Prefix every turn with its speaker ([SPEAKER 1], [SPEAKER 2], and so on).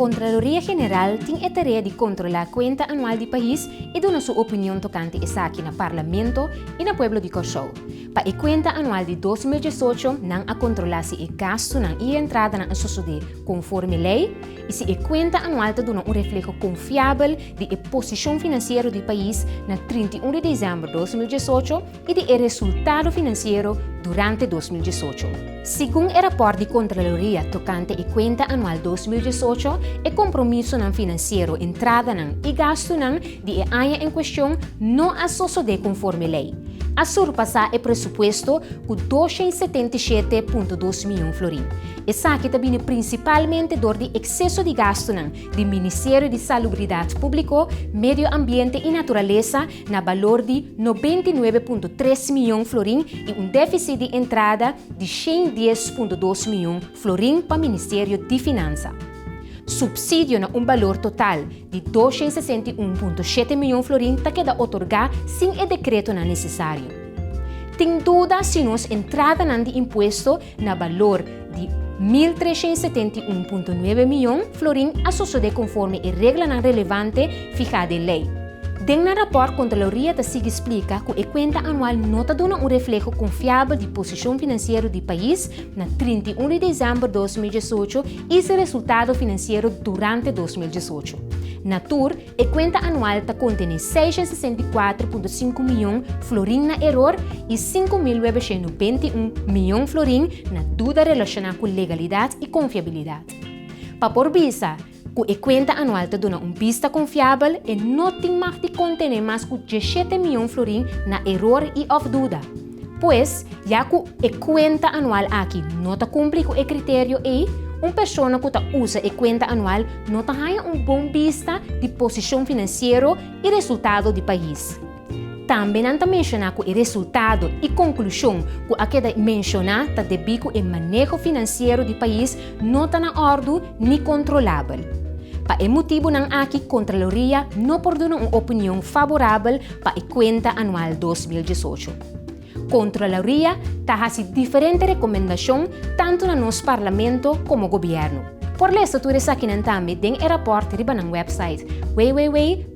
[SPEAKER 1] Contraloria General tem a tarefa de controlar a conta anual do país e dar sua opinião tocante essa aqui no Parlamento e no Pueblo de Corsou. Para a conta anual de 2018, não a controlar se o gasto e a entrada na suceder conforme lei e se a conta anual te dá reflexo confiável de a posição financeira do país na 31 de dezembro de 2018 e de resultado financeiro durante 2018. Segundo o rapporto de Contraloria tocante a conta anual 2018, o compromisso financeiro entrada e gasto de a ano em questão não a suceder conforme lei. A surpassar o pressuposto com 277,2 milhões de florins. Essa aqui também principalmente dor de excesso de gasto do Ministério de Salubridade Pública, Medio Ambiente e Natureza na valor de 99,3 milhões de florins e déficit de entrada de 110,2 milhões de florins para o Ministério de Finanças. Subsídio valor total de 261,7 milhões de florins que queda otorgar sem o decreto necessário. Tem dúvida se nos entrada de imposto na valor de 1.371,9 milhões de florins a suceder conforme a regra relevante fijada em lei. Dentro do rapport, a Contraloria se explica que a conta anual não dá reflexo confiável de posição financeira do país na 31 de dezembro de 2018 e seu resultado financeiro durante 2018. Na tour, a conta anual contém 664,5 milhões de florins na erro e 5.921 milhões de florins na dúvida relacionada com legalidade e confiabilidade. Para por vista, que a conta anual te dá vista confiável e não tem mais de conter mais que 17 milhões de florins na erro e of dúvida. Pois, já que a conta anual aqui não cumpre com o critério e uma pessoa que usa a conta anual não tem bom vista de posição financeira e resultado do país. Também não menciona que o resultado e conclusão que aqui menciona está devido ao manejo financeiro do país não está na ordem nem controlável. Para o motivo aqui, a Contraloria não pode dar uma opinião favorável para a conta anual 2018. Contraloria está fazendo diferentes recomendações tanto no nosso Parlamento como no governo. Por isso, tu aqui também tem o rapport riba no website www.arc.cw.